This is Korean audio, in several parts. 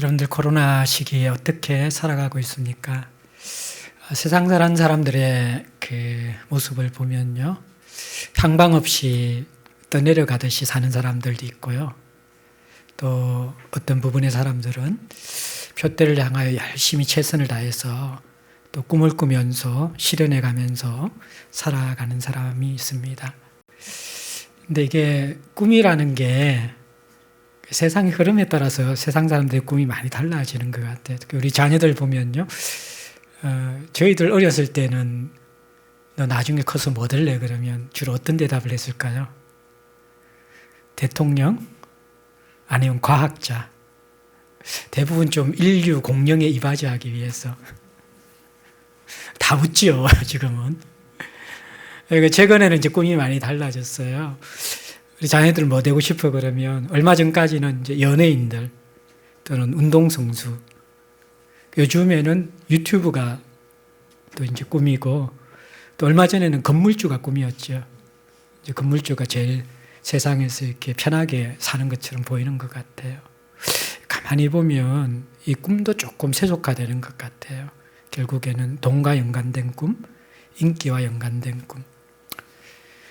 여러분들 코로나 시기에 어떻게 살아가고 있습니까? 세상 사는 사람들의 그 모습을 보면요, 향방 없이 떠내려가듯이 사는 사람들도 있고요. 또 어떤 부분의 사람들은 표대를 향하여 열심히 최선을 다해서 또 꿈을 꾸면서 실현해 가면서 살아가는 사람이 있습니다. 근데 이게 꿈이라는 게 세상의 흐름에 따라서 세상 사람들의 꿈이 많이 달라지는 것 같아요. 우리 자녀들 보면요, 저희들 어렸을 때는 너 나중에 커서 뭐 될래? 그러면 주로 어떤 대답을 했을까요? 대통령? 아니면 과학자? 대부분 좀 인류 공룡에 이바지하기 위해서 다 웃지요, 지금은. 최근에는 이제 꿈이 많이 달라졌어요. 우리 자녀들 뭐 되고 싶어 그러면 얼마 전까지는 이제 연예인들 또는 운동선수, 요즘에는 유튜브가 또 이제 꿈이고, 또 얼마 전에는 건물주가 꿈이었죠. 이제 건물주가 제일 세상에서 이렇게 편하게 사는 것처럼 보이는 것 같아요. 가만히 보면 이 꿈도 조금 세속화되는 것 같아요. 결국에는 돈과 연관된 꿈, 인기와 연관된 꿈.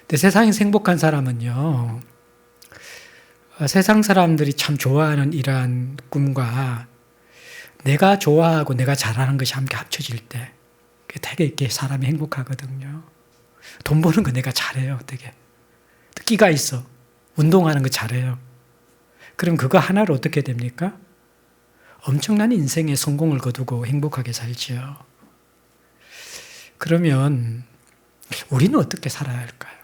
근데 세상에서 행복한 사람은요, 세상 사람들이 참 좋아하는 이러한 꿈과 내가 좋아하고 내가 잘하는 것이 함께 합쳐질 때 되게 이렇게 사람이 행복하거든요. 돈 버는 거 내가 잘해요, 되게. 끼가 있어. 운동하는 거 잘해요. 그럼 그거 하나로 어떻게 됩니까? 엄청난 인생의 성공을 거두고 행복하게 살지요. 그러면 우리는 어떻게 살아야 할까요?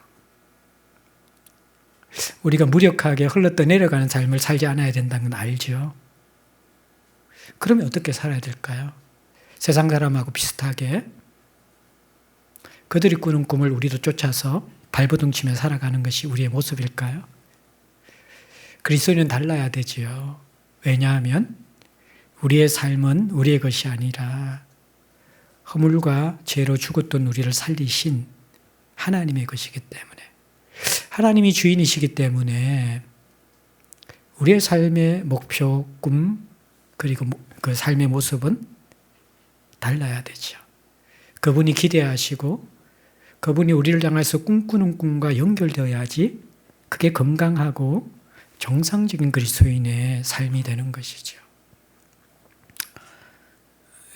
우리가 무력하게 흘러떠내려가는 삶을 살지 않아야 된다는 건 알죠. 그러면 어떻게 살아야 될까요? 세상 사람하고 비슷하게 그들이 꾸는 꿈을 우리도 쫓아서 발버둥 치며 살아가는 것이 우리의 모습일까요? 그리스도인은 달라야 되지요. 왜냐하면 우리의 삶은 우리의 것이 아니라 허물과 죄로 죽었던 우리를 살리신 하나님의 것이기 때문에, 하나님이 주인이시기 때문에 우리의 삶의 목표, 꿈, 그리고 그 삶의 모습은 달라야 되죠. 그분이 기대하시고 그분이 우리를 향해서 꿈꾸는 꿈과 연결되어야지 그게 건강하고 정상적인 그리스도인의 삶이 되는 것이죠.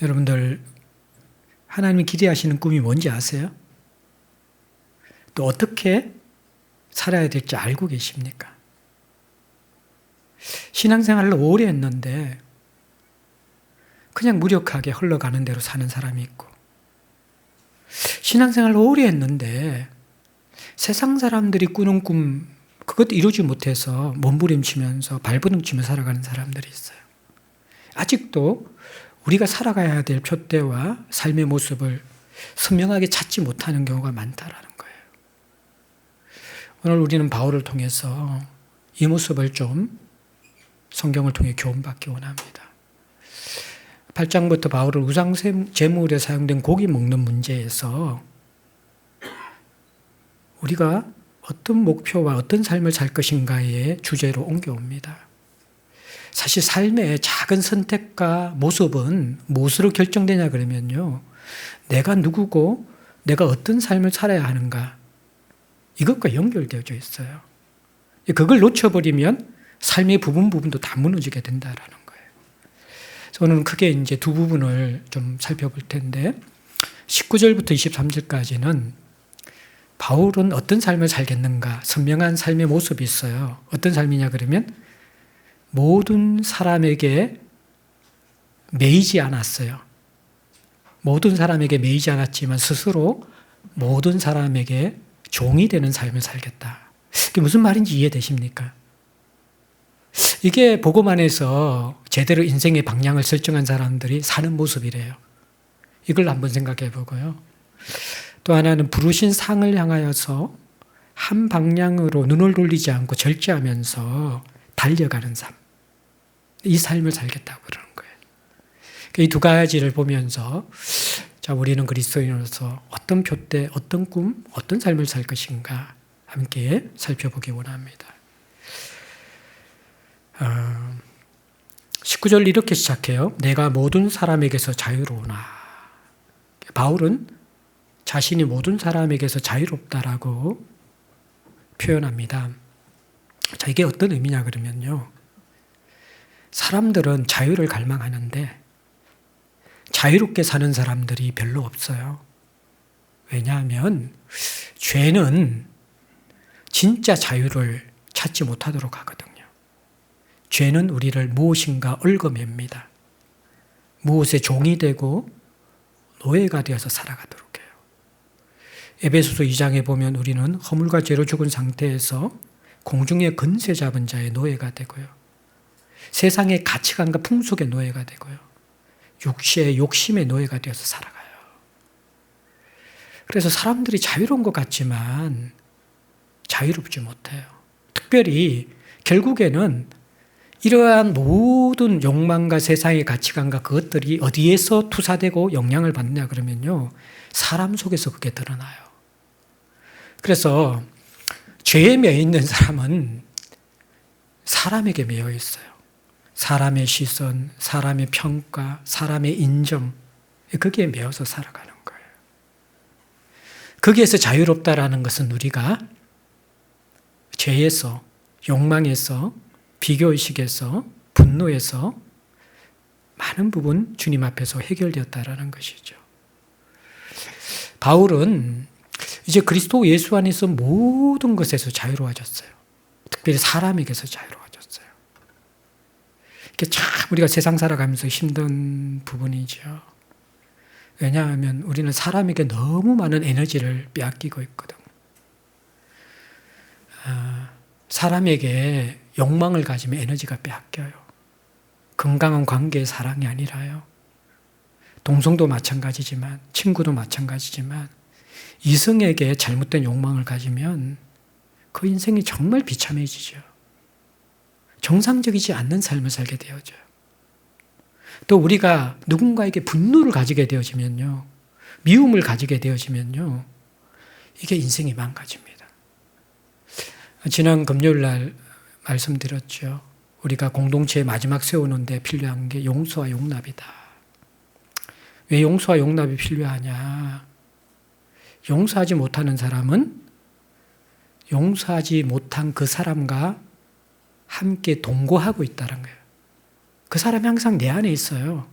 여러분들, 하나님이 기대하시는 꿈이 뭔지 아세요? 또 어떻게 살아야 될지 알고 계십니까? 신앙생활을 오래 했는데 그냥 무력하게 흘러가는 대로 사는 사람이 있고, 신앙생활을 오래 했는데 세상 사람들이 꾸는 꿈, 그것도 이루지 못해서 몸부림치면서 발버둥 치며 살아가는 사람들이 있어요. 아직도 우리가 살아가야 될 표대와 삶의 모습을 선명하게 찾지 못하는 경우가 많다라는 거예요. 오늘 우리는 바울을 통해서 이 모습을 좀 성경을 통해 교훈받기 원합니다. 8장부터 바울은 우상 제물에 사용된 고기 먹는 문제에서 우리가 어떤 목표와 어떤 삶을 살 것인가의 주제로 옮겨옵니다. 사실 삶의 작은 선택과 모습은 무엇으로 결정되냐 그러면요, 내가 누구고 내가 어떤 삶을 살아야 하는가, 이것과 연결되어 있어요. 그걸 놓쳐버리면 삶의 부분도 다 무너지게 된다라는 거예요. 저는 크게 이제 두 부분을 좀 살펴볼 텐데, 19절부터 23절까지는 바울은 어떤 삶을 살겠는가, 선명한 삶의 모습이 있어요. 어떤 삶이냐 그러면 모든 사람에게 매이지 않았어요. 모든 사람에게 매이지 않았지만 스스로 모든 사람에게 종이 되는 삶을 살겠다. 이게 무슨 말인지 이해되십니까? 이게 복음 안에서 제대로 인생의 방향을 설정한 사람들이 사는 모습이래요. 이걸 한번 생각해 보고요. 또 하나는 부르신 상을 향하여서 한 방향으로 눈을 돌리지 않고 절제하면서 달려가는 삶. 이 삶을 살겠다고 그러는 거예요. 이 두 가지를 보면서 자, 우리는 그리스도인으로서 어떤 표대, 어떤 꿈, 어떤 삶을 살 것인가 함께 살펴보기 원합니다. 19절 이렇게 시작해요. 내가 모든 사람에게서 자유로우나. 바울은 자신이 모든 사람에게서 자유롭다라고 표현합니다. 자, 이게 어떤 의미냐 그러면요. 사람들은 자유를 갈망하는데 자유롭게 사는 사람들이 별로 없어요. 왜냐하면 죄는 진짜 자유를 찾지 못하도록 하거든요. 죄는 우리를 무엇인가 얽어맵니다. 무엇의 종이 되고 노예가 되어서 살아가도록 해요. 에베소서 2장에 보면 우리는 허물과 죄로 죽은 상태에서 공중의 근세 잡은 자의 노예가 되고요. 세상의 가치관과 풍속의 노예가 되고요. 육체의 욕심의 노예가 되어서 살아가요. 그래서 사람들이 자유로운 것 같지만 자유롭지 못해요. 특별히 결국에는 이러한 모든 욕망과 세상의 가치관과 그것들이 어디에서 투사되고 영향을 받느냐 그러면요. 사람 속에서 그게 드러나요. 그래서 죄에 매여 있는 사람은 사람에게 매여 있어요. 사람의 시선, 사람의 평가, 사람의 인정, 거기에 매여서 살아가는 거예요. 거기에서 자유롭다라는 것은 우리가 죄에서, 욕망에서, 비교의식에서, 분노에서 많은 부분 주님 앞에서 해결되었다라는 것이죠. 바울은 이제 그리스도 예수 안에서 모든 것에서 자유로워졌어요. 특별히 사람에게서 자유로워졌어요. 이게 참 우리가 세상 살아가면서 힘든 부분이죠. 왜냐하면 우리는 사람에게 너무 많은 에너지를 빼앗기고 있거든. 사람에게 욕망을 가지면 에너지가 빼앗겨요. 건강한 관계의 사랑이 아니라요. 동성도 마찬가지지만, 친구도 마찬가지지만, 이성에게 잘못된 욕망을 가지면 그 인생이 정말 비참해지죠. 정상적이지 않는 삶을 살게 되어져요. 또 우리가 누군가에게 분노를 가지게 되어지면요, 미움을 가지게 되어지면요, 이게 인생이 망가집니다. 지난 금요일 날 말씀드렸죠. 우리가 공동체의 마지막 세우는데 필요한 게 용서와 용납이다. 왜 용서와 용납이 필요하냐? 용서하지 못하는 사람은 용서하지 못한 그 사람과 함께 동거하고 있다는 거예요. 그 사람이 항상 내 안에 있어요.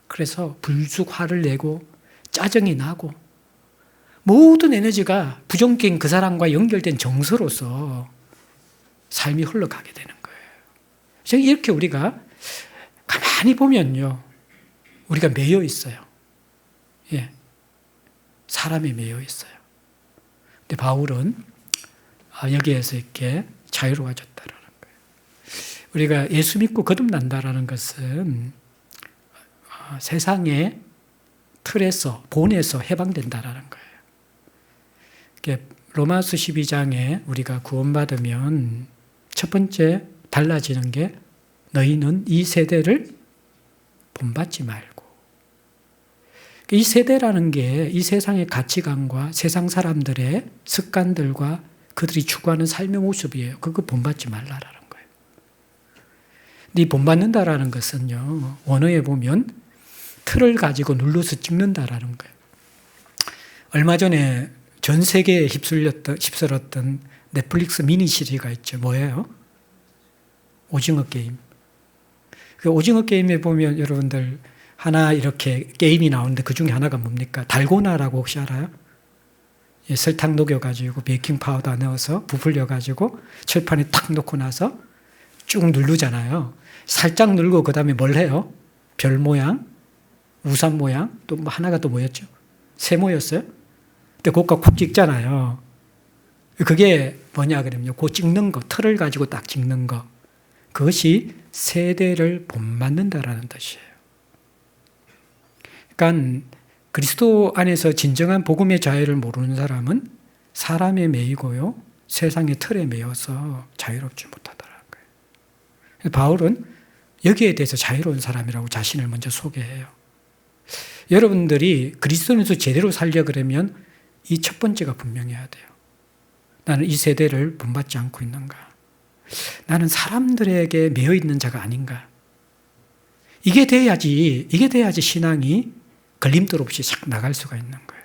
그래서 불쑥 화를 내고 짜증이 나고 모든 에너지가 부정적인 그 사람과 연결된 정서로서 삶이 흘러가게 되는 거예요. 이렇게 우리가 가만히 보면요, 우리가 매여 있어요. 예, 사람에 매여 있어요. 근데 바울은 여기에서 이렇게 자유로워졌다라는 거예요. 우리가 예수 믿고 거듭난다라는 것은 세상의 틀에서, 본에서 해방된다라는 거예요. 로마서 12장에 우리가 구원받으면 첫 번째 달라지는 게 너희는 이 세대를 본받지 말고, 이 세대라는 게 이 세상의 가치관과 세상 사람들의 습관들과 그들이 추구하는 삶의 모습이에요. 그거 본받지 말라라는 거예요. 근데 이 본받는다라는 것은요, 원어에 보면 틀을 가지고 눌러서 찍는다라는 거예요. 얼마 전에 전 세계에 휩쓸었던 넷플릭스 미니 시리즈가 있죠. 뭐예요? 오징어 게임. 그 오징어 게임에 보면 여러분들 하나 이렇게 게임이 나오는데 그 중에 하나가 뭡니까? 달고나라고 혹시 알아요? 예, 설탕 녹여가지고 베이킹 파우더 넣어서 부풀려가지고 철판에 탁 놓고 나서 쭉 누르잖아요. 살짝 누르고 그 다음에 뭘 해요? 별 모양, 우산 모양, 또 하나가 또 뭐였죠? 세모였어요? 근데 그거 콕 찍잖아요. 그게 뭐냐 그러면요, 그 찍는 거, 틀을 가지고 딱 찍는 거, 그것이 세대를 본받는다라는 뜻이에요. 그러니까 그리스도 안에서 진정한 복음의 자유를 모르는 사람은 사람에 매이고요, 세상의 틀에 매여서 자유롭지 못하더라는 거예요. 바울은 여기에 대해서 자유로운 사람이라고 자신을 먼저 소개해요. 여러분들이 그리스도 안에서 제대로 살려 그러면 이 첫 번째가 분명해야 돼요. 나는 이 세대를 본받지 않고 있는가? 나는 사람들에게 매여 있는 자가 아닌가? 이게 돼야지 신앙이 걸림돌 없이 싹 나갈 수가 있는 거예요.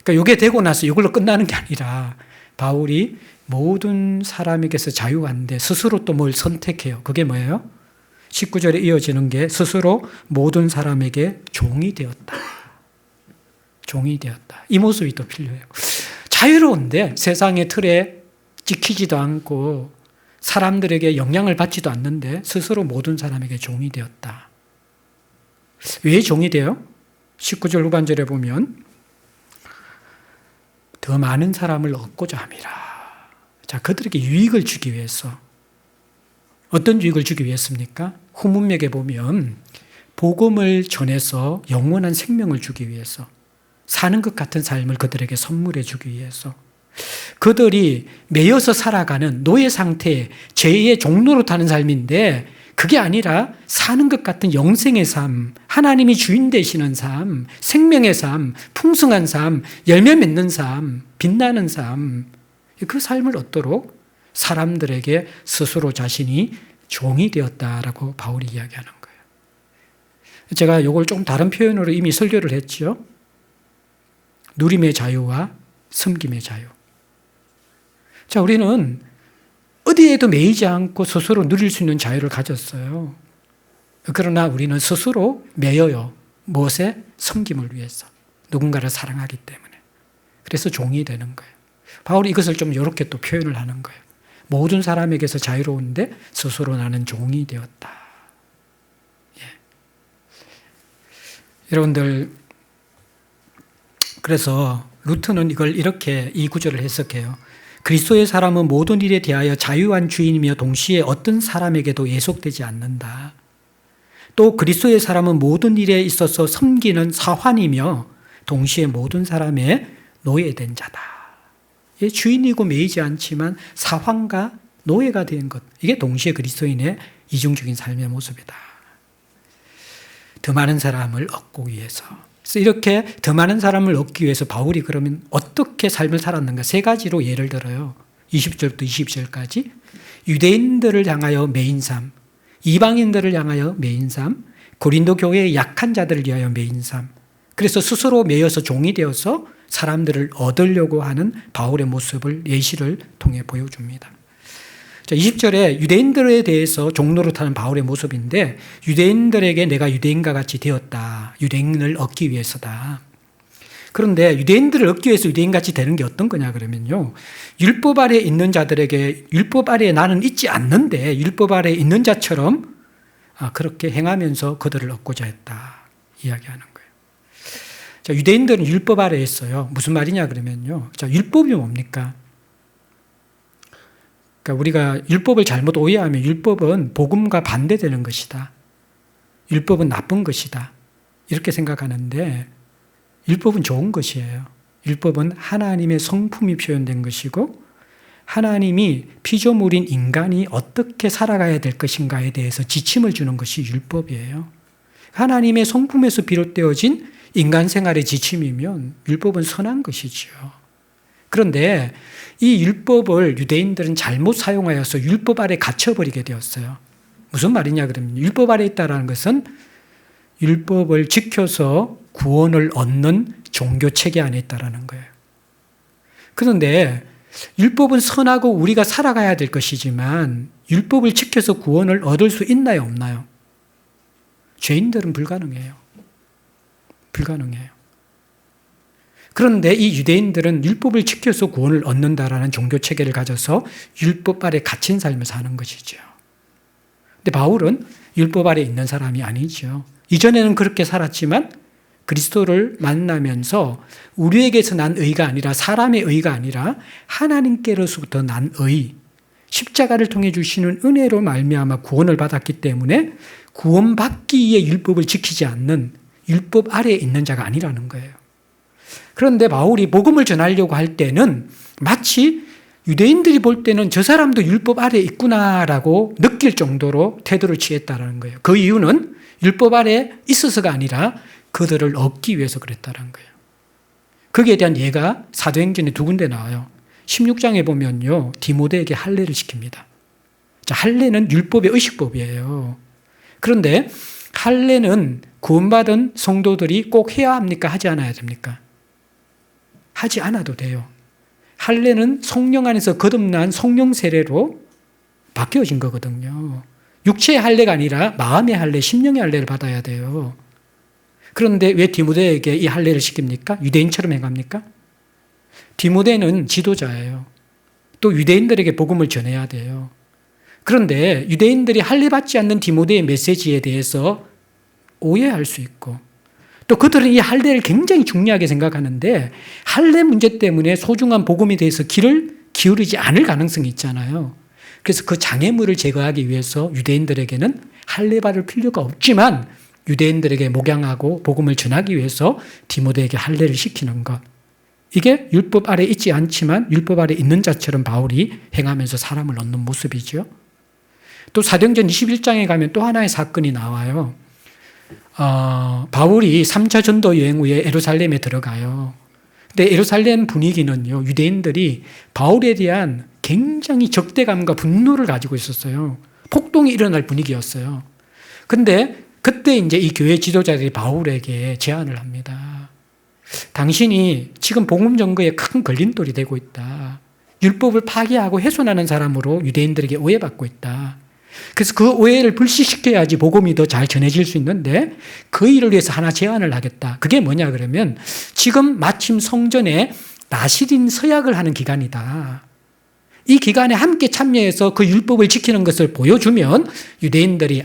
그러니까 이게 되고 나서 이걸로 끝나는 게 아니라 바울이 모든 사람에게서 자유한데 스스로 또 뭘 선택해요. 그게 뭐예요? 19절에 이어지는 게 스스로 모든 사람에게 종이 되었다. 종이 되었다. 이 모습이 또 필요해요. 자유로운데 세상의 틀에 찍히지도 않고 사람들에게 영향을 받지도 않는데 스스로 모든 사람에게 종이 되었다. 왜 종이 돼요? 19절 후반절에 보면 더 많은 사람을 얻고자 함이라. 자, 그들에게 유익을 주기 위해서. 어떤 유익을 주기 위해서입니까? 후문맥에 보면 복음을 전해서 영원한 생명을 주기 위해서, 사는 것 같은 삶을 그들에게 선물해 주기 위해서, 그들이 매여서 살아가는 노예 상태에 죄의 종로로 타는 삶인데 그게 아니라 사는 것 같은 영생의 삶, 하나님이 주인 되시는 삶, 생명의 삶, 풍성한 삶, 열매 맺는 삶, 빛나는 삶, 그 삶을 얻도록 사람들에게 스스로 자신이 종이 되었다라고 바울이 이야기하는 거예요. 제가 이걸 조금 다른 표현으로 이미 설교를 했죠. 누림의 자유와 섬김의 자유. 자, 우리는 어디에도 매이지 않고 스스로 누릴 수 있는 자유를 가졌어요. 그러나 우리는 스스로 매여요. 무엇에? 섬김을 위해서. 누군가를 사랑하기 때문에. 그래서 종이 되는 거예요. 바울이 이것을 좀 이렇게 또 표현을 하는 거예요. 모든 사람에게서 자유로운데 스스로 나는 종이 되었다. 예. 여러분들, 그래서 루트는 이걸 이렇게 이 구절을 해석해요. 그리스도의 사람은 모든 일에 대하여 자유한 주인이며 동시에 어떤 사람에게도 예속되지 않는다. 또 그리스도의 사람은 모든 일에 있어서 섬기는 사환이며 동시에 모든 사람의 노예된 자다. 주인이고 매이지 않지만 사환과 노예가 된 것. 이게 동시에 그리스도인의 이중적인 삶의 모습이다. 더 많은 사람을 얻고 위해서. 그래서 이렇게 더 많은 사람을 얻기 위해서 바울이 그러면 어떻게 삶을 살았는가? 세 가지로 예를 들어요. 20절부터 22절까지. 유대인들을 향하여 매인 삶, 이방인들을 향하여 매인 삶, 고린도 교회의 약한 자들을 위하여 매인 삶. 그래서 스스로 매여서 종이 되어서 사람들을 얻으려고 하는 바울의 모습을 예시를 통해 보여줍니다. 자, 20절에 유대인들에 대해서 종로로 타는 바울의 모습인데 유대인들에게 내가 유대인과 같이 되었다. 유대인을 얻기 위해서다. 그런데 유대인들을 얻기 위해서 유대인같이 되는 게 어떤 거냐 그러면요. 율법 아래에 있는 자들에게 율법 아래에 나는 있지 않는데 율법 아래에 있는 자처럼 그렇게 행하면서 그들을 얻고자 했다. 이야기하는 거예요. 자, 유대인들은 율법 아래에 있어요. 무슨 말이냐 그러면요. 자, 율법이 뭡니까? 그러니까 우리가 율법을 잘못 오해하면 율법은 복음과 반대되는 것이다. 율법은 나쁜 것이다. 이렇게 생각하는데 율법은 좋은 것이에요. 율법은 하나님의 성품이 표현된 것이고 하나님이 피조물인 인간이 어떻게 살아가야 될 것인가에 대해서 지침을 주는 것이 율법이에요. 하나님의 성품에서 비롯되어진 인간 생활의 지침이면 율법은 선한 것이죠. 그런데 이 율법을 유대인들은 잘못 사용하여서 율법 아래 갇혀버리게 되었어요. 무슨 말이냐 그러면 율법 아래 있다는 것은 율법을 지켜서 구원을 얻는 종교 체계 안에 있다는 거예요. 그런데 율법은 선하고 우리가 살아가야 될 것이지만 율법을 지켜서 구원을 얻을 수 있나요, 없나요? 죄인들은 불가능해요. 불가능해요. 그런데 이 유대인들은 율법을 지켜서 구원을 얻는다라는 종교 체계를 가져서 율법 아래 갇힌 삶을 사는 것이죠. 근데 바울은 율법 아래 있는 사람이 아니죠. 이전에는 그렇게 살았지만 그리스도를 만나면서 우리에게서 난 의가 아니라 사람의 의가 아니라 하나님께로부터 난 의, 십자가를 통해 주시는 은혜로 말미암아 구원을 받았기 때문에 구원받기 위해 율법을 지키지 않는 율법 아래에 있는 자가 아니라는 거예요. 그런데 바울이 복음을 전하려고 할 때는 마치 유대인들이 볼 때는 저 사람도 율법 아래에 있구나라고 느낄 정도로 태도를 취했다는 거예요. 그 이유는 율법 아래에 있어서가 아니라 그들을 얻기 위해서 그랬다는 거예요. 거기에 대한 예가 사도행전에 두 군데 나와요. 16장에 보면요. 디모데에게 할례를 시킵니다. 자, 할례는 율법의 의식법이에요. 그런데 할례는 구원받은 성도들이 꼭 해야 합니까? 하지 않아야 됩니까? 하지 않아도 돼요. 할례는 성령 안에서 거듭난 성령 세례로 바뀌어진 거거든요. 육체의 할례가 아니라 마음의 할례, 심령의 할례를 받아야 돼요. 그런데 왜 디모데에게 이 할례를 시킵니까? 유대인처럼 행합니까? 디모데는 지도자예요. 또 유대인들에게 복음을 전해야 돼요. 그런데 유대인들이 할례 받지 않는 디모데의 메시지에 대해서 오해할 수 있고, 또 그들은 이 할례를 굉장히 중요하게 생각하는데 할례 문제 때문에 소중한 복음에 대해서 귀를 기울이지 않을 가능성이 있잖아요. 그래서 그 장애물을 제거하기 위해서 유대인들에게는 할례 받을 필요가 없지만 유대인들에게 목양하고 복음을 전하기 위해서 디모데에게 할례를 시키는 것. 이게 율법 아래 있지 않지만 율법 아래 있는 자처럼 바울이 행하면서 사람을 얻는 모습이죠. 또 사도행전 21장에 가면 또 하나의 사건이 나와요. 바울이 3차 전도 여행 후에 예루살렘에 들어가요. 근데 예루살렘 분위기는요, 유대인들이 바울에 대한 굉장히 적대감과 분노를 가지고 있었어요. 폭동이 일어날 분위기였어요. 근데 그때 이제 이 교회 지도자들이 바울에게 제안을 합니다. 당신이 지금 복음 전거에 큰 걸림돌이 되고 있다. 율법을 파괴하고 훼손하는 사람으로 유대인들에게 오해받고 있다. 그래서 그 오해를 불식시켜야지 복음이 더 잘 전해질 수 있는데 그 일을 위해서 하나 제안을 하겠다. 그게 뭐냐 그러면 지금 마침 성전에 나실인 서약을 하는 기간이다. 이 기간에 함께 참여해서 그 율법을 지키는 것을 보여주면 유대인들이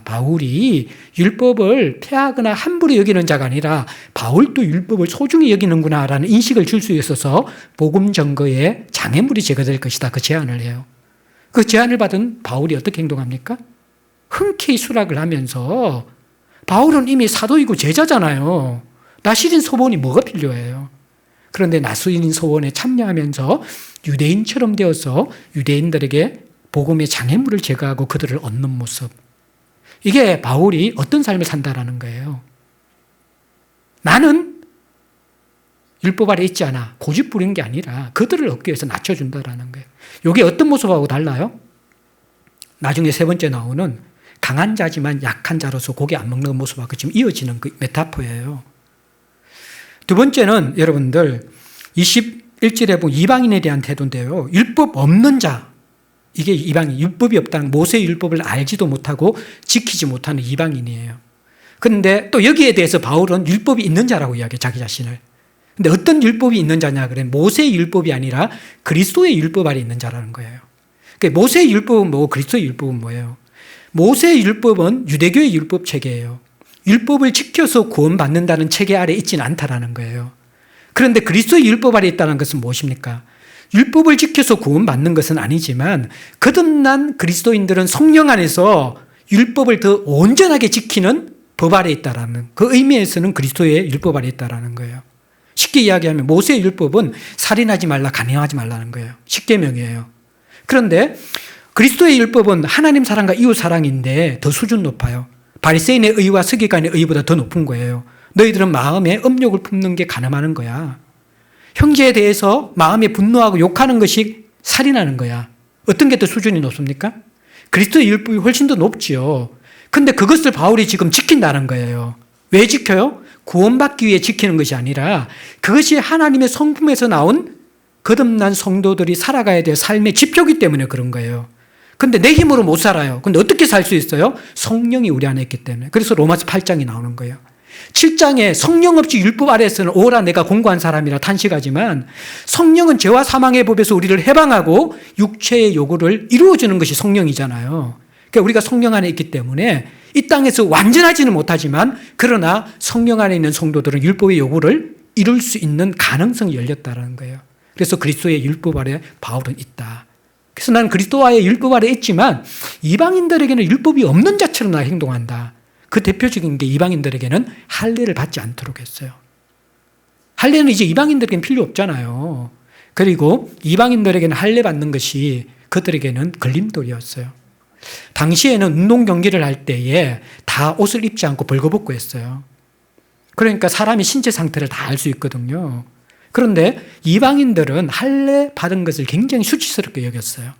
바울이 율법을 폐하거나 함부로 여기는 자가 아니라 바울도 율법을 소중히 여기는구나 라는 인식을 줄 수 있어서 복음 전거에 장애물이 제거될 것이다. 그 제안을 해요. 그 제안을 받은 바울이 어떻게 행동합니까? 흔쾌히 수락을 하면서 바울은 이미 사도이고 제자잖아요. 나실인 소원이 뭐가 필요해요? 그런데 나실인 소원에 참여하면서 유대인처럼 되어서 유대인들에게 복음의 장애물을 제거하고 그들을 얻는 모습. 이게 바울이 어떤 삶을 산다라는 거예요. 나는 율법 아래 있지 않아. 고집 부리는 게 아니라 그들을 얻기 위해서 낮춰준다라는 거예요. 이게 어떤 모습하고 달라요? 나중에 세 번째 나오는 강한 자지만 약한 자로서 고기 안 먹는 모습하고 지금 이어지는 그 메타포예요. 두 번째는 여러분들 21절에 보면 이방인에 대한 태도인데요. 율법 없는 자. 이게 이방인. 율법이 없다는 모세의 율법을 알지도 못하고 지키지 못하는 이방인이에요. 그런데 또 여기에 대해서 바울은 율법이 있는 자라고 이야기해요. 자기 자신을. 근데 어떤 율법이 있는 자냐 그러면 모세의 율법이 아니라 그리스도의 율법 아래 있는 자라는 거예요. 그러니까 모세의 율법은 뭐고 그리스도의 율법은 뭐예요? 모세의 율법은 유대교의 율법 체계예요. 율법을 지켜서 구원받는다는 체계 아래 있지는 않다라는 거예요. 그런데 그리스도의 율법 아래 있다는 것은 무엇입니까? 율법을 지켜서 구원받는 것은 아니지만 거듭난 그리스도인들은 성령 안에서 율법을 더 온전하게 지키는 법 아래 있다라는 그 의미에서는 그리스도의 율법 아래 있다라는 거예요. 쉽게 이야기하면 모세의 율법은 살인하지 말라, 간행하지 말라는 거예요. 십계명이에요. 그런데 그리스도의 율법은 하나님 사랑과 이웃 사랑인데 더 수준 높아요. 바리새인의 의와 서기관의 의보다 더 높은 거예요. 너희들은 마음에 음욕을 품는 게 가늠하는 거야. 형제에 대해서 마음에 분노하고 욕하는 것이 살인하는 거야. 어떤 게 더 수준이 높습니까? 그리스도의 율법이 훨씬 더 높지요. 근데 그것을 바울이 지금 지킨다는 거예요. 왜 지켜요? 구원받기 위해 지키는 것이 아니라 그것이 하나님의 성품에서 나온 거듭난 성도들이 살아가야 될 삶의 지표이기 때문에 그런 거예요. 근데 내 힘으로 못 살아요. 근데 어떻게 살 수 있어요? 성령이 우리 안에 있기 때문에. 그래서 로마서 8장이 나오는 거예요. 7장에 성령 없이 율법 아래에서는 오라 내가 공고한 사람이라 탄식하지만 성령은 죄와 사망의 법에서 우리를 해방하고 육체의 요구를 이루어주는 것이 성령이잖아요. 그러니까 우리가 성령 안에 있기 때문에 이 땅에서 완전하지는 못하지만 그러나 성령 안에 있는 성도들은 율법의 요구를 이룰 수 있는 가능성이 열렸다는 거예요. 그래서 그리스도의 율법 아래 바울은 있다. 그래서 나는 그리스도와의 율법 아래 있지만 이방인들에게는 율법이 없는 자처럼 나 행동한다. 그 대표적인 게 이방인들에게는 할례를 받지 않도록 했어요. 할례는 이제 이방인들에게는 필요 없잖아요. 그리고 이방인들에게는 할례 받는 것이 그들에게는 걸림돌이었어요. 당시에는 운동 경기를 할 때에 다 옷을 입지 않고 벌거벗고 했어요. 그러니까 사람이 신체 상태를 다 알 수 있거든요. 그런데 이방인들은 할례 받은 것을 굉장히 수치스럽게 여겼어요.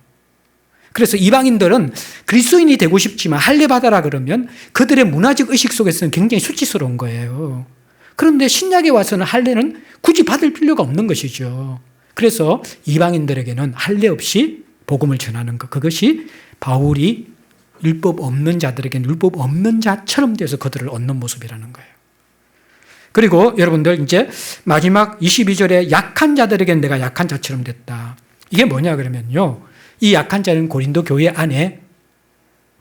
그래서 이방인들은 그리스도인이 되고 싶지만 할례 받아라 그러면 그들의 문화적 의식 속에서는 굉장히 수치스러운 거예요. 그런데 신약에 와서는 할례는 굳이 받을 필요가 없는 것이죠. 그래서 이방인들에게는 할례 없이 복음을 전하는 것, 그것이 바울이 율법 없는 자들에게는 율법 없는 자처럼 돼서 그들을 얻는 모습이라는 거예요. 그리고 여러분들 이제 마지막 22절에 약한 자들에게는 내가 약한 자처럼 됐다. 이게 뭐냐 그러면요, 이 약한 자는 고린도 교회 안에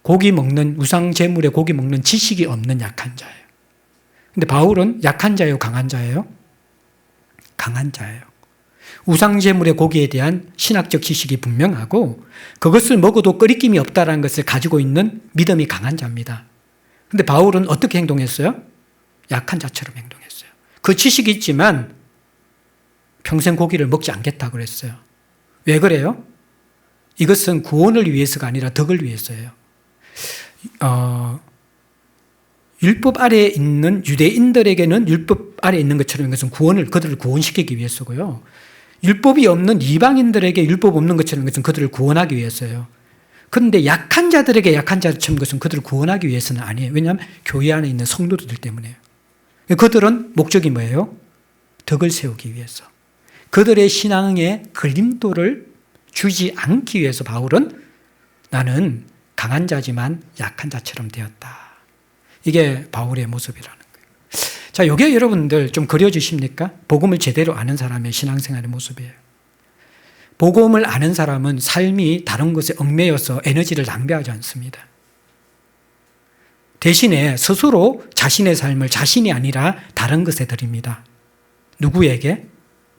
고기 먹는, 우상 제물에 고기 먹는 지식이 없는 약한 자예요. 근데 바울은 약한 자예요, 강한 자예요? 강한 자예요. 우상 제물의 고기에 대한 신학적 지식이 분명하고 그것을 먹어도 끓이김이 없다는 것을 가지고 있는 믿음이 강한 자입니다. 근데 바울은 어떻게 행동했어요? 약한 자처럼 행동했어요. 그 지식이 있지만 평생 고기를 먹지 않겠다고 그랬어요. 왜 그래요? 이것은 구원을 위해서가 아니라 덕을 위해서예요. 율법 아래에 있는 유대인들에게는 율법 아래에 있는 것처럼 이것은 그들을 구원시키기 위해서고요. 율법이 없는 이방인들에게 율법 없는 것처럼 이것은 그들을 구원하기 위해서예요. 그런데 약한 자들에게 약한 자처럼 것은 그들을 구원하기 위해서는 아니에요. 왜냐하면 교회 안에 있는 성도들 때문에요. 그들은 목적이 뭐예요? 덕을 세우기 위해서. 그들의 신앙에 걸림돌을 주지 않기 위해서 바울은 나는 강한 자지만 약한 자처럼 되었다. 이게 바울의 모습이라는 거예요. 자, 이게 여러분들 좀 그려지십니까? 복음을 제대로 아는 사람의 신앙생활의 모습이에요. 복음을 아는 사람은 삶이 다른 것에 얽매여서 에너지를 낭비하지 않습니다. 대신에 스스로 자신의 삶을 자신이 아니라 다른 것에 드립니다. 누구에게?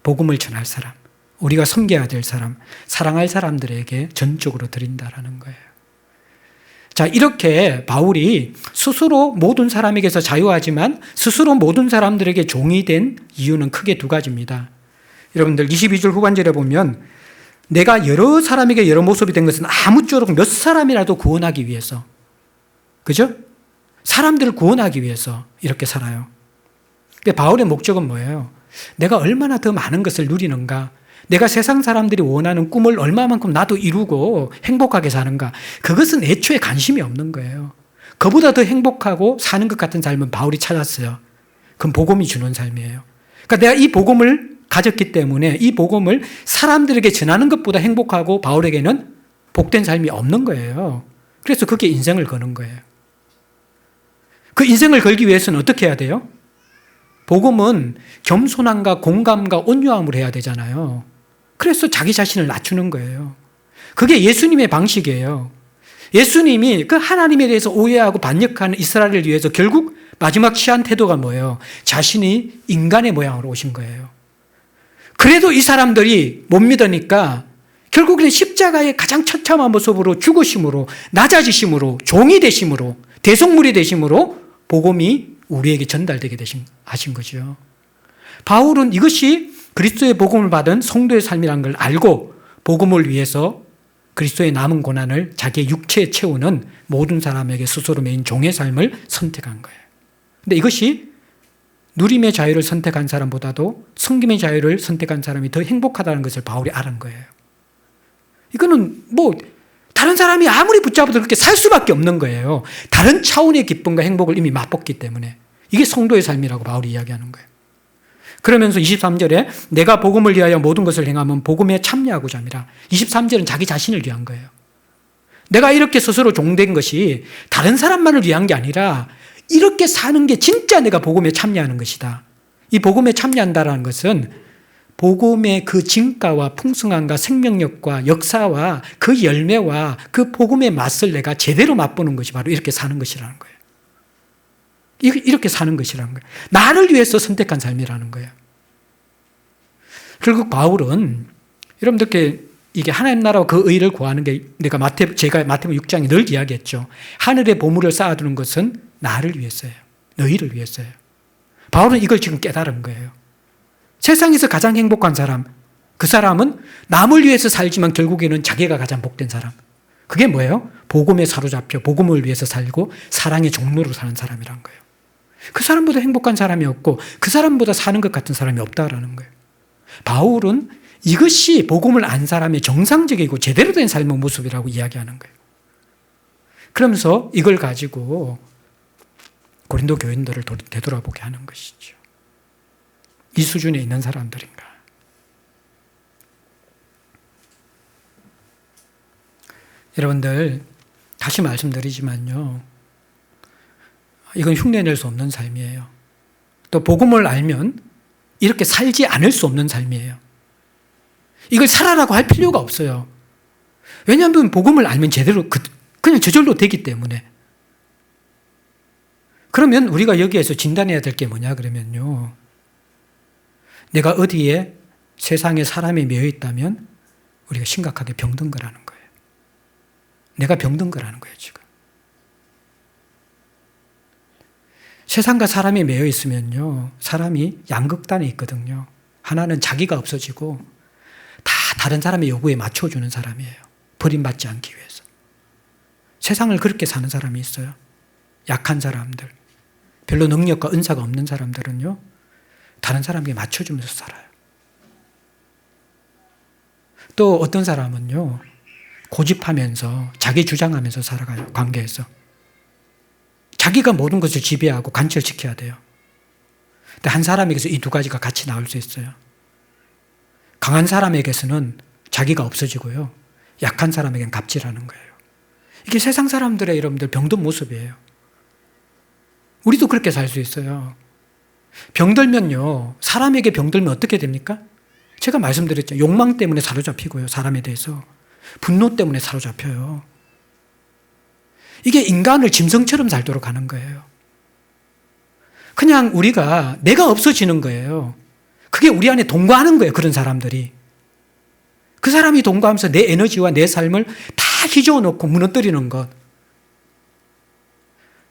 복음을 전할 사람, 우리가 섬겨야 될 사람, 사랑할 사람들에게 전적으로 드린다라는 거예요. 자, 이렇게 바울이 스스로 모든 사람에게서 자유하지만 스스로 모든 사람들에게 종이 된 이유는 크게 두 가지입니다. 여러분들 22절 후반절에 보면 내가 여러 사람에게 여러 모습이 된 것은 아무쪼록 몇 사람이라도 구원하기 위해서, 그죠? 사람들을 구원하기 위해서 이렇게 살아요. 바울의 목적은 뭐예요? 내가 얼마나 더 많은 것을 누리는가, 내가 세상 사람들이 원하는 꿈을 얼마만큼 나도 이루고 행복하게 사는가, 그것은 애초에 관심이 없는 거예요. 그보다 더 행복하고 사는 것 같은 삶은 바울이 찾았어요. 그건 복음이 주는 삶이에요. 그러니까 내가 이 복음을 가졌기 때문에 이 복음을 사람들에게 전하는 것보다 행복하고 바울에게는 복된 삶이 없는 거예요. 그래서 그게 인생을 거는 거예요. 그 인생을 걸기 위해서는 어떻게 해야 돼요? 복음은 겸손함과 공감과 온유함으로 해야 되잖아요. 그래서 자기 자신을 낮추는 거예요. 그게 예수님의 방식이에요. 예수님이 그 하나님에 대해서 오해하고 반역하는 이스라엘을 위해서 결국 마지막 취한 태도가 뭐예요? 자신이 인간의 모양으로 오신 거예요. 그래도 이 사람들이 못 믿으니까 결국에는 십자가의 가장 처참한 모습으로 죽으심으로, 낮아지심으로, 종이 되심으로, 대속물이 되심으로 복음이 우리에게 전달되게 하신 거죠. 바울은 이것이 그리스도의 복음을 받은 성도의 삶이라는 걸 알고 복음을 위해서 그리스도의 남은 고난을 자기의 육체에 채우는 모든 사람에게 스스로 매인 종의 삶을 선택한 거예요. 근데 이것이 누림의 자유를 선택한 사람보다도 섬김의 자유를 선택한 사람이 더 행복하다는 것을 바울이 알은 거예요. 이거는 다른 사람이 아무리 붙잡아도 그렇게 살 수밖에 없는 거예요. 다른 차원의 기쁨과 행복을 이미 맛봤기 때문에. 이게 성도의 삶이라고 바울이 이야기하는 거예요. 그러면서 23절에 내가 복음을 위하여 모든 것을 행하면 복음에 참여하고자 합니다. 23절은 자기 자신을 위한 거예요. 내가 이렇게 스스로 종된 것이 다른 사람만을 위한 게 아니라 이렇게 사는 게 진짜 내가 복음에 참여하는 것이다. 이 복음에 참여한다는 것은 복음의 그 진가와 풍성함과 생명력과 역사와 그 열매와 그 복음의 맛을 내가 제대로 맛보는 것이 바로 이렇게 사는 것이라는 거예요. 이렇게 사는 것이라는 거예요. 나를 위해서 선택한 삶이라는 거예요. 결국 바울은 여러분들께 이게 하나님 나라와 그 의를 구하는 게 제가 마태복음 6장에 늘 이야기했죠. 하늘의 보물을 쌓아두는 것은 나를 위해서예요. 너희를 위해서예요. 바울은 이걸 지금 깨달은 거예요. 세상에서 가장 행복한 사람, 그 사람은 남을 위해서 살지만 결국에는 자기가 가장 복된 사람. 그게 뭐예요? 복음에 사로잡혀 복음을 위해서 살고 사랑의 종로로 사는 사람이란 거예요. 그 사람보다 행복한 사람이 없고 그 사람보다 사는 것 같은 사람이 없다라는 거예요. 바울은 이것이 복음을 안 사람의 정상적이고 제대로 된 삶의 모습이라고 이야기하는 거예요. 그러면서 이걸 가지고 고린도 교인들을 되돌아보게 하는 것이죠. 이 수준에 있는 사람들인가? 여러분들, 다시 말씀드리지만요, 이건 흉내낼 수 없는 삶이에요. 또 복음을 알면 이렇게 살지 않을 수 없는 삶이에요. 이걸 살아라고 할 필요가 없어요. 왜냐하면 복음을 알면 제대로 그냥 저절로 되기 때문에. 그러면 우리가 여기에서 진단해야 될 게 뭐냐 그러면요, 내가 어디에 세상에 사람이 매여 있다면 우리가 심각하게 병든 거라는 거예요. 내가 병든 거라는 거예요, 지금. 세상과 사람이 매여 있으면요, 사람이 양극단에 있거든요. 하나는 자기가 없어지고 다 다른 사람의 요구에 맞춰주는 사람이에요. 버림받지 않기 위해서. 세상을 그렇게 사는 사람이 있어요. 약한 사람들, 별로 능력과 은사가 없는 사람들은요, 다른 사람에게 맞춰주면서 살아요. 또 어떤 사람은요, 고집하면서 자기 주장하면서 살아가요. 관계에서. 자기가 모든 것을 지배하고 관철시켜야 돼요. 근데 한 사람에게서 이 두 가지가 같이 나올 수 있어요. 강한 사람에게서는 자기가 없어지고요, 약한 사람에게는 갑질하는 거예요. 이게 세상 사람들의 여러분들 병든 모습이에요. 우리도 그렇게 살 수 있어요. 병들면요, 사람에게 병들면 어떻게 됩니까? 제가 말씀드렸죠. 욕망 때문에 사로잡히고요, 사람에 대해서. 분노 때문에 사로잡혀요. 이게 인간을 짐승처럼 살도록 하는 거예요. 그냥 우리가 내가 없어지는 거예요. 그게 우리 안에 동거하는 거예요, 그런 사람들이. 그 사람이 동거하면서 내 에너지와 내 삶을 다 휘저어 놓고 무너뜨리는 것.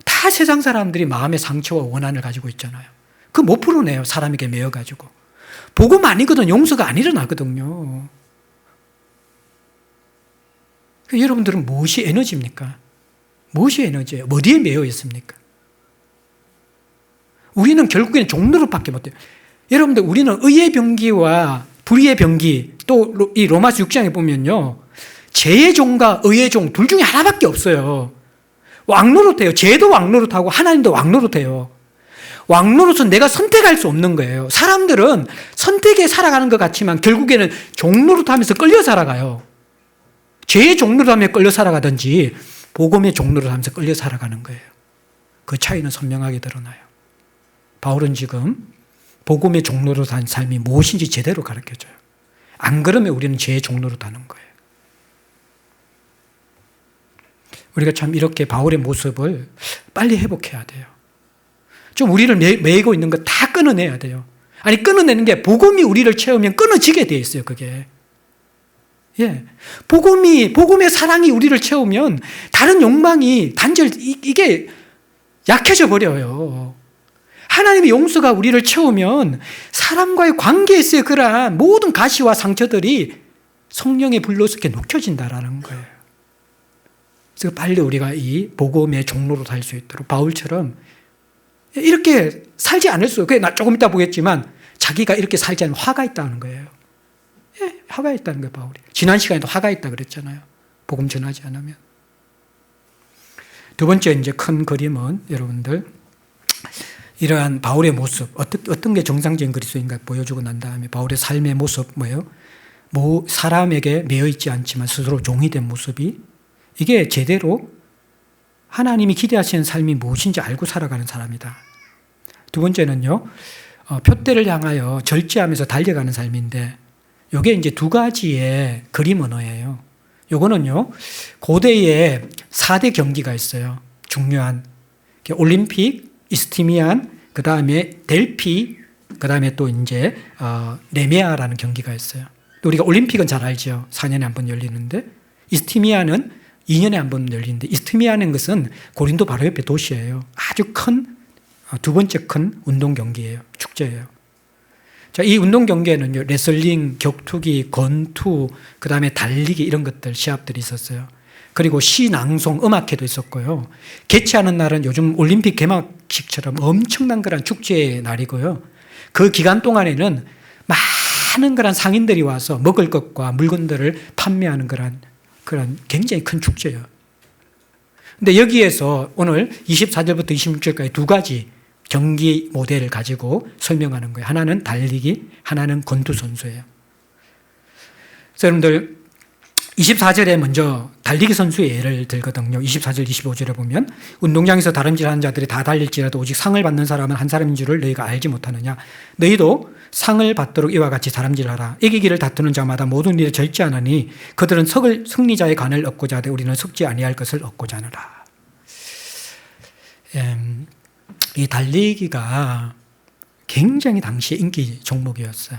다 세상 사람들이 마음의 상처와 원한을 가지고 있잖아요. 그거 못 풀어내요, 사람에게 매여가지고. 복음 아니거든 용서가 안 일어나거든요. 여러분들은 무엇이 에너지입니까? 무엇이 에너지예요? 어디에 매여 있습니까? 우리는 결국에는 종로로밖에 못해요. 여러분들, 우리는 의의 병기와 불의의 병기, 또 이 로마서 6장에 보면요, 죄의 종과 의의 종 둘 중에 하나밖에 없어요. 왕노릇해요. 죄도 왕노릇하고 하나님도 왕노릇해요. 왕노릇은 내가 선택할 수 없는 거예요. 사람들은 선택에 살아가는 것 같지만 결국에는 종노릇하면서 끌려 살아가요. 죄의 종노릇하며 끌려 살아가든지 복음의 종노릇하면서 끌려 살아가는 거예요. 그 차이는 선명하게 드러나요. 바울은 지금 복음의 종노릇한 삶이 무엇인지 제대로 가르쳐줘요. 안 그러면 우리는 죄의 종노릇하는 거예요. 우리가 참 이렇게 바울의 모습을 빨리 회복해야 돼요. 좀 우리를 매이고 있는 거 다 끊어내야 돼요. 아니, 끊어내는 게 복음이 우리를 채우면 끊어지게 돼 있어요, 그게. 예. 복음의 사랑이 우리를 채우면 다른 욕망이 이게 약해져 버려요. 하나님의 용서가 우리를 채우면 사람과의 관계에서의 그러한 모든 가시와 상처들이 성령의 불로서 이렇게 녹여진다라는 거예요. 그래서 빨리 우리가 이 복음의 종로로 살 수 있도록 바울처럼 이렇게 살지 않을 수, 그게 조금 이따 보겠지만 자기가 이렇게 살지 않으면 화가 있다는 거예요. 예, 화가 있다는 거예요, 바울이. 지난 시간에도 화가 있다 그랬잖아요. 복음 전하지 않으면. 두 번째 이제 큰 그림은 여러분들, 이러한 바울의 모습, 어떤 게 정상적인 그리스도인가 보여주고 난 다음에 바울의 삶의 모습, 뭐예요? 사람에게 매여있지 않지만 스스로 종이 된 모습이, 이게 제대로 하나님이 기대하시는 삶이 무엇인지 알고 살아가는 사람이다. 두 번째는요, 표대를 향하여 절제하면서 달려가는 삶인데, 이게 이제 두 가지의 그림 언어예요. 요거는요, 고대에 4대 경기가 있어요. 중요한. 올림픽, 이스티미안, 그 다음에 델피, 그 다음에 또 이제, 네메아라는 경기가 있어요. 우리가 올림픽은 잘 알죠. 4년에 한 번 열리는데, 이스티미안은 2년에 한 번 열리는데, 이스티미아는 것은 고린도 바로 옆에 도시예요. 아주 큰, 두 번째 큰 운동 경기예요. 축제예요. 자, 이 운동 경기에는요, 레슬링, 격투기, 권투, 그 다음에 달리기 이런 것들, 시합들이 있었어요. 그리고 시낭송, 음악회도 있었고요. 개최하는 날은 요즘 올림픽 개막식처럼 엄청난 그런 축제의 날이고요. 그 기간 동안에는 많은 그런 상인들이 와서 먹을 것과 물건들을 판매하는 그런 굉장히 큰 축제예요. 근데 여기에서 오늘 24절부터 26절까지 두 가지 경기 모델을 가지고 설명하는 거예요. 하나는 달리기, 하나는 권투 선수예요. 그래서 여러분들 24절에 먼저 달리기 선수의 예를 들거든요. 24절, 25절에 보면 운동장에서 다름질하는 자들이 다 달릴지라도 오직 상을 받는 사람은 한 사람인 줄을 너희가 알지 못하느냐. 너희도 상을 받도록 이와 같이 다름질하라. 이기기를 다투는 자마다 모든 일에 절제하느니 그들은 승리자의 관을 얻고자 하되 우리는 속지 아니할 것을 얻고자 하느라. 이 달리기가 굉장히 당시에 인기 종목이었어요.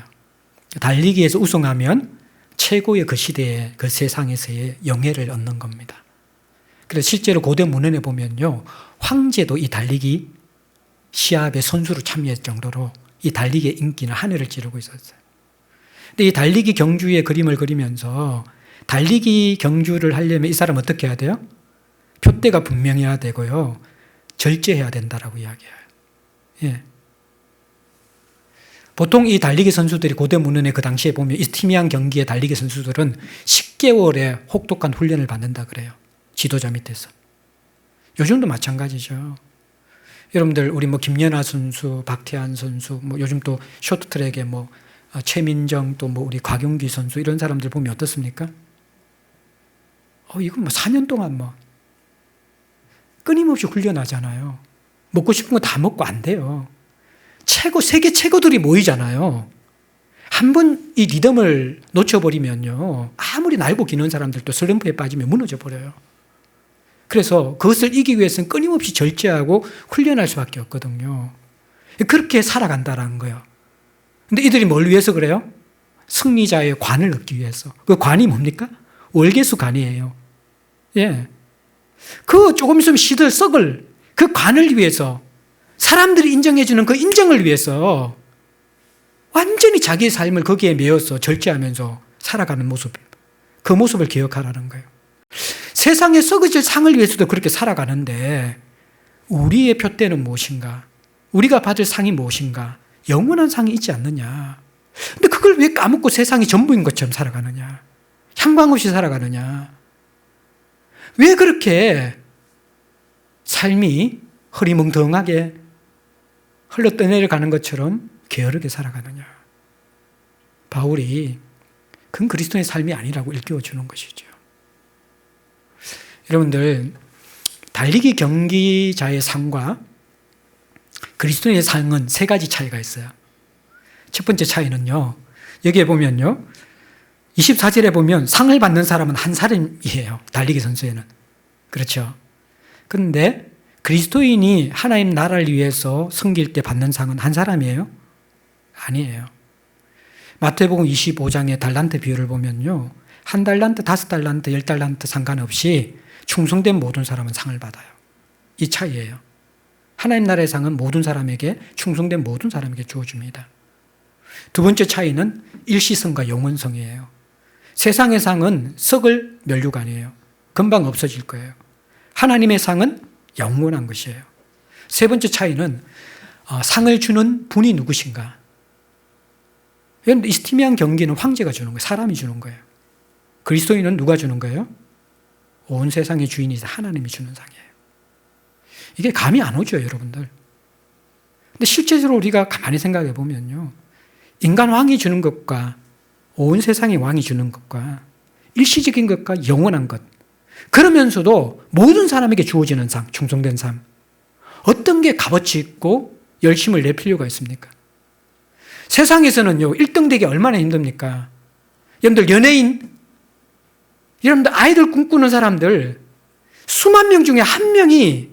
달리기에서 우승하면 최고의 그 시대에 그 세상에서의 영예를 얻는 겁니다. 그래서 실제로 고대 문헌에 보면요, 황제도 이 달리기 시합의 선수로 참여할 정도로 이 달리기의 인기는 하늘을 찌르고 있었어요. 근데 이 달리기 경주의 그림을 그리면서 달리기 경주를 하려면 이 사람 어떻게 해야 돼요? 표대가 분명해야 되고요, 절제해야 된다라고 이야기해요. 예. 보통 이 달리기 선수들이 고대 문헌에 그 당시에 보면 이스티미안 경기의 달리기 선수들은 10개월의 혹독한 훈련을 받는다 그래요. 지도자 밑에서. 요즘도 마찬가지죠. 여러분들 우리 김연아 선수, 박태환 선수, 요즘 또 쇼트트랙에 최민정, 또 우리 곽용기 선수 이런 사람들 보면 어떻습니까? 이건 4년 동안 끊임없이 훈련하잖아요. 먹고 싶은 거 다 먹고 안 돼요. 세계 최고들이 모이잖아요. 한 번 이 리듬을 놓쳐버리면요, 아무리 날고 기는 사람들도 슬럼프에 빠지면 무너져 버려요. 그래서 그것을 이기기 위해서는 끊임없이 절제하고 훈련할 수밖에 없거든요. 그렇게 살아간다는 거예요. 근데 이들이 뭘 위해서 그래요? 승리자의 관을 얻기 위해서. 그 관이 뭡니까? 월계수 관이에요. 예. 그 조금 있으면 썩을 그 관을 위해서, 사람들이 인정해주는 그 인정을 위해서 완전히 자기의 삶을 거기에 매여서 절제하면서 살아가는 모습, 그 모습을 기억하라는 거예요. 세상에 썩어질 상을 위해서도 그렇게 살아가는데 우리의 표대는 무엇인가? 우리가 받을 상이 무엇인가? 영원한 상이 있지 않느냐? 근데 그걸 왜 까먹고 세상이 전부인 것처럼 살아가느냐? 향방 없이 살아가느냐? 왜 그렇게 삶이 흐리멍텅하게 흘러 떠내려가는 것처럼 게으르게 살아가느냐? 바울이 그건 그리스도의 삶이 아니라고 일깨워주는 것이죠. 여러분들, 달리기 경기자의 상과 그리스도의 상은 세 가지 차이가 있어요. 첫 번째 차이는요, 여기에 보면요, 24절에 보면 상을 받는 사람은 한 사람이에요. 달리기 선수에는. 그렇죠. 그런데 그리스도인이 하나님 나라를 위해서 섬길 때 받는 상은 한 사람이에요? 아니에요. 마태복음 25장의 달란트 비유를 보면요, 1달란트, 5달란트, 10달란트 상관없이 충성된 모든 사람은 상을 받아요. 이 차이예요. 하나님 나라의 상은 모든 사람에게, 충성된 모든 사람에게 주어집니다. 두 번째 차이는 일시성과 영원성이에요. 세상의 상은 썩을 면류관이에요. 금방 없어질 거예요. 하나님의 상은 영원한 것이에요. 세 번째 차이는 상을 주는 분이 누구신가? 이스티미안 경기는 황제가 주는 거예요. 사람이 주는 거예요. 그리스도인은 누가 주는 거예요? 온 세상의 주인이자 하나님이 주는 상이에요. 이게 감이 안 오죠, 여러분들. 근데 실제로 우리가 가만히 생각해 보면요, 인간 왕이 주는 것과 온 세상의 왕이 주는 것과 일시적인 것과 영원한 것, 그러면서도 모든 사람에게 주어지는 상, 충성된 삶, 어떤 게 값어치 있고 열심을 낼 필요가 있습니까? 세상에서는요, 1등 되기 얼마나 힘듭니까? 여러분들 연예인, 여러분들 아이들 꿈꾸는 사람들 수만 명 중에 한 명이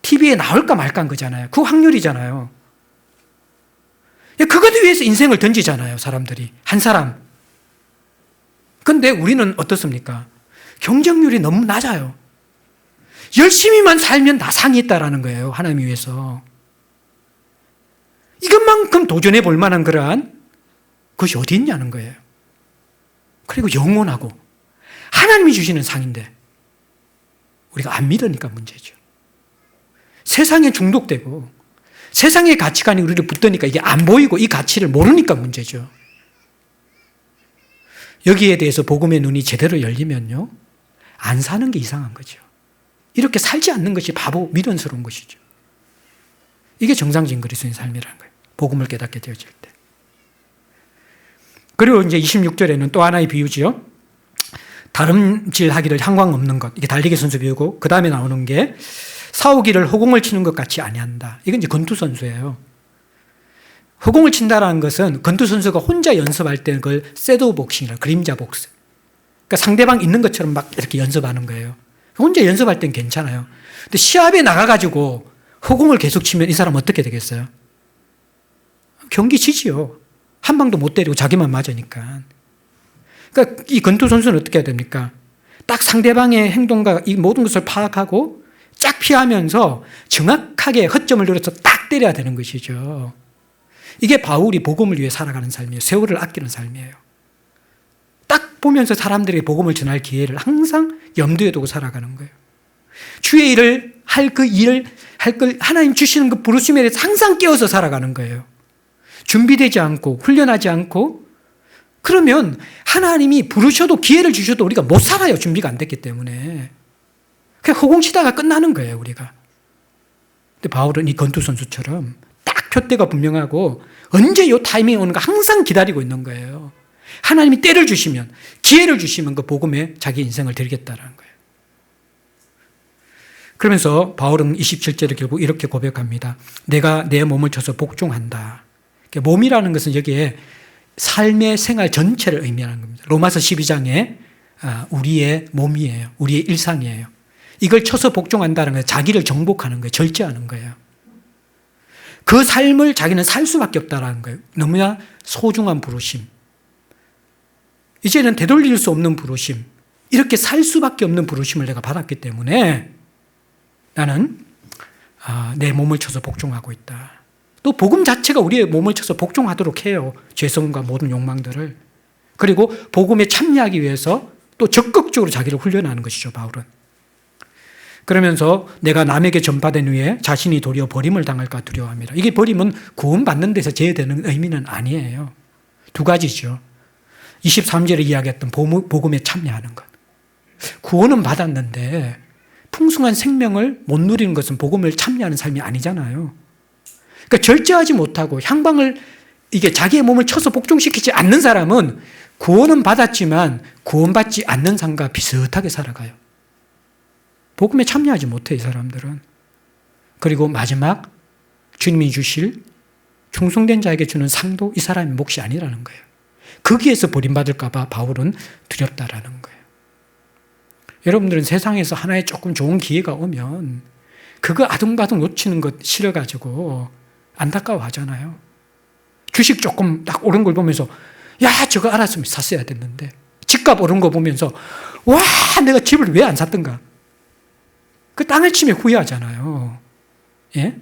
TV에 나올까 말까한 거잖아요. 그 확률이잖아요. 그것 위해서 인생을 던지잖아요, 사람들이. 한 사람. 그런데 우리는 어떻습니까? 경쟁률이 너무 낮아요. 열심히만 살면 다 상이 있다라는 거예요, 하나님 위해서. 이것만큼 도전해 볼 만한 그러한 것이 어디 있냐는 거예요. 그리고 영원하고 하나님이 주시는 상인데 우리가 안 믿으니까 문제죠. 세상에 중독되고 세상의 가치관이 우리를 붙드니까 이게 안 보이고 이 가치를 모르니까 문제죠. 여기에 대해서 복음의 눈이 제대로 열리면요, 안 사는 게 이상한 거죠. 이렇게 살지 않는 것이 바보, 미련스러운 것이죠. 이게 정상적인 그리스도인 삶이라는 거예요. 복음을 깨닫게 되어질 때. 그리고 이제 26절에는 또 하나의 비유지요. 다름질하기를 향광 없는 것. 이게 달리기 선수 비유고, 그 다음에 나오는 게 싸우기를 허공을 치는 것 같이 아니한다. 이건 이제 권투 선수예요. 허공을 친다라는 것은 권투 선수가 혼자 연습할 때 그걸 섀도우 복싱이라, 그림자 복싱. 그러니까 상대방 있는 것처럼 막 이렇게 연습하는 거예요. 혼자 연습할 땐 괜찮아요. 근데 시합에 나가가지고 허공을 계속 치면 이 사람 어떻게 되겠어요? 경기 지지요. 한 방도 못 때리고 자기만 맞으니까. 그러니까 이 권투 선수는 어떻게 해야 됩니까? 딱 상대방의 행동과 이 모든 것을 파악하고 쫙 피하면서 정확하게 허점을 노려서 딱 때려야 되는 것이죠. 이게 바울이 복음을 위해 살아가는 삶이에요. 세월을 아끼는 삶이에요. 딱 보면서 사람들에게 복음을 전할 기회를 항상 염두에 두고 살아가는 거예요. 주의 일을 할 그 일을 할 걸 하나님 주시는 그 부르심에 대해서 항상 깨어서 살아가는 거예요. 준비되지 않고 훈련하지 않고, 그러면 하나님이 부르셔도 기회를 주셔도 우리가 못 살아요. 준비가 안 됐기 때문에. 그냥 허공치다가 끝나는 거예요, 우리가. 근데 바울은 이 권투 선수처럼 딱 표대가 분명하고 언제 이 타이밍이 오는가 항상 기다리고 있는 거예요. 하나님이 때를 주시면, 기회를 주시면 그 복음에 자기 인생을 드리겠다는 거예요. 그러면서 바울은 27절에 결국 이렇게 고백합니다. 내가 내 몸을 쳐서 복종한다. 몸이라는 것은 여기에 삶의 생활 전체를 의미하는 겁니다. 로마서 12장에 우리의 몸이에요. 우리의 일상이에요. 이걸 쳐서 복종한다는 건 자기를 정복하는 거예요. 절제하는 거예요. 그 삶을 자기는 살 수밖에 없다는 거예요. 너무나 소중한 부르심. 이제는 되돌릴 수 없는 부르심. 이렇게 살 수밖에 없는 부르심을 내가 받았기 때문에 나는 내 몸을 쳐서 복종하고 있다. 또 복음 자체가 우리의 몸을 쳐서 복종하도록 해요. 죄성과 모든 욕망들을. 그리고 복음에 참여하기 위해서 또 적극적으로 자기를 훈련하는 것이죠, 바울은. 그러면서 내가 남에게 전파된 후에 자신이 도리어 버림을 당할까 두려워합니다. 이게 버림은 구원받는 데서 제외되는 의미는 아니에요. 두 가지죠. 23절에 이야기했던 복음에 참여하는 것. 구원은 받았는데 풍성한 생명을 못 누리는 것은 복음을 참여하는 삶이 아니잖아요. 그러니까 절제하지 못하고 향방을 이게 자기의 몸을 쳐서 복종시키지 않는 사람은 구원은 받았지만 구원받지 않는 삶과 비슷하게 살아가요. 복음에 참여하지 못해, 이 사람들은. 그리고 마지막 주님이 주실 충성된 자에게 주는 상도 이 사람의 몫이 아니라는 거예요. 거기에서 버림받을까 봐 바울은 두렵다라는 거예요. 여러분들은 세상에서 하나의 조금 좋은 기회가 오면 그거 아둥바둥 놓치는 것 싫어가지고 안타까워 하잖아요. 주식 조금 딱 오른 걸 보면서 야, 저거 알았으면 샀어야 됐는데, 집값 오른 거 보면서 와, 내가 집을 왜 안 샀던가. 그 땅을 치며 후회하잖아요. 예?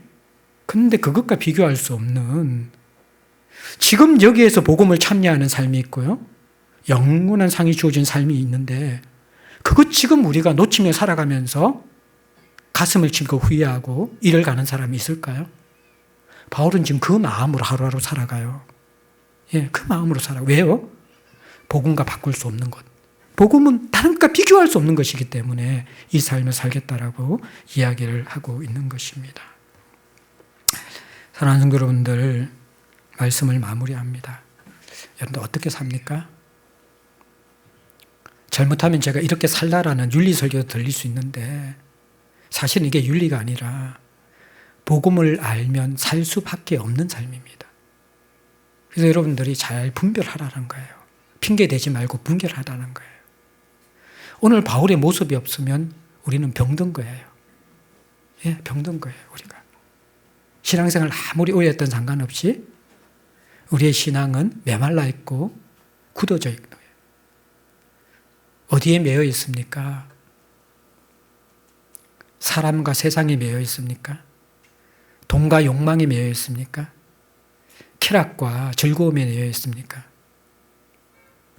근데 그것과 비교할 수 없는, 지금 여기에서 복음을 참여하는 삶이 있고요, 영원한 상이 주어진 삶이 있는데, 그것 지금 우리가 놓치며 살아가면서 가슴을 치고 후회하고 일을 가는 사람이 있을까요? 바울은 지금 그 마음으로 하루하루 살아가요. 예, 그 마음으로 살아. 왜요? 복음과 바꿀 수 없는 것. 복음은 다른 것과 비교할 수 없는 것이기 때문에 이 삶을 살겠다라고 이야기를 하고 있는 것입니다. 사랑하는 성도 여러분들, 말씀을 마무리합니다. 여러분들 어떻게 삽니까? 잘못하면 제가 이렇게 살라라는 윤리 설교도 들릴 수 있는데 사실은 이게 윤리가 아니라 복음을 알면 살 수밖에 없는 삶입니다. 그래서 여러분들이 잘 분별하라는 거예요. 핑계 대지 말고 분별하라는 거예요. 오늘 바울의 모습이 없으면 우리는 병든 거예요. 예, 병든 거예요, 우리가. 신앙생활 아무리 오래 했던 상관없이 우리의 신앙은 메말라 있고 굳어져 있는 거예요. 어디에 매여 있습니까? 사람과 세상에 매여 있습니까? 돈과 욕망에 매여 있습니까? 쾌락과 즐거움에 매여 있습니까?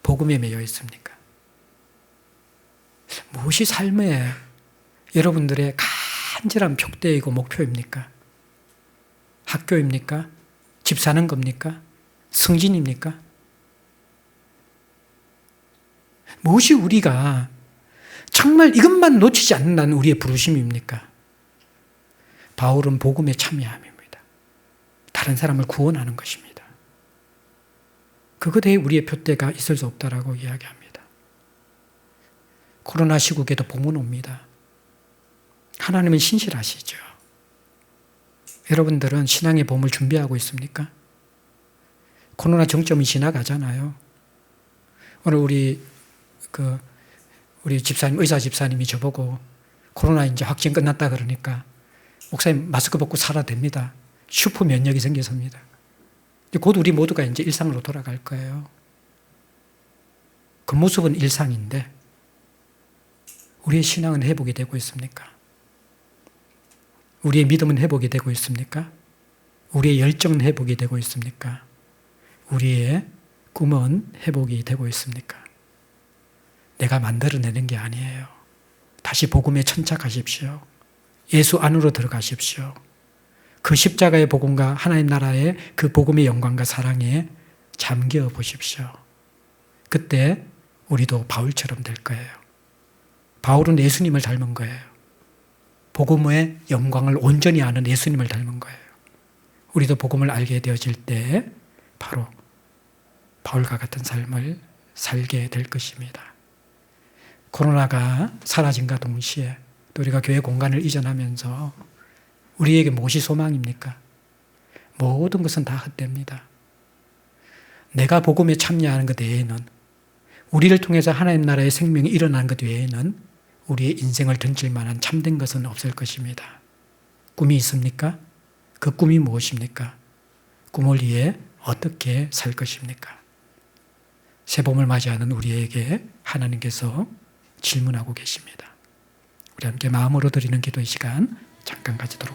복음에 매여 있습니까? 무엇이 삶의 여러분들의 간절한 표대이고 목표입니까? 학교입니까? 집 사는 겁니까? 승진입니까? 무엇이 우리가 정말 이것만 놓치지 않는다는 우리의 부르심입니까? 바울은 복음에 참여함입니다. 다른 사람을 구원하는 것입니다. 그것 외에 우리의 표대가 있을 수 없다라고 이야기합니다. 코로나 시국에도 복음은 옵니다. 하나님은 신실하시죠. 여러분들은 신앙의 봄을 준비하고 있습니까? 코로나 정점이 지나가잖아요. 오늘 우리 집사님, 의사 집사님이 저보고 코로나 이제 확진 끝났다 그러니까 목사님 마스크 벗고 살아도 됩니다. 슈퍼 면역이 생겨서입니다. 곧 우리 모두가 이제 일상으로 돌아갈 거예요. 그 모습은 일상인데 우리의 신앙은 회복이 되고 있습니까? 우리의 믿음은 회복이 되고 있습니까? 우리의 열정은 회복이 되고 있습니까? 우리의 꿈은 회복이 되고 있습니까? 내가 만들어내는 게 아니에요. 다시 복음에 천착하십시오. 예수 안으로 들어가십시오. 그 십자가의 복음과 하나님 나라의 그 복음의 영광과 사랑에 잠겨 보십시오. 그때 우리도 바울처럼 될 거예요. 바울은 예수님을 닮은 거예요. 복음의 영광을 온전히 아는 예수님을 닮은 거예요. 우리도 복음을 알게 되어질 때 바로 바울과 같은 삶을 살게 될 것입니다. 코로나가 사라짐과 동시에 또 우리가 교회 공간을 이전하면서 우리에게 무엇이 소망입니까? 모든 것은 다 헛됩니다. 내가 복음에 참여하는 것 외에는, 우리를 통해서 하나님 나라의 생명이 일어나는 것 외에는 우리의 인생을 던질 만한 참된 것은 없을 것입니다. 꿈이 있습니까? 그 꿈이 무엇입니까? 꿈을 위해 어떻게 살 것입니까? 새봄을 맞이하는 우리에게 하나님께서 질문하고 계십니다. 우리 함께 마음으로 드리는 기도의 시간 잠깐 가지도록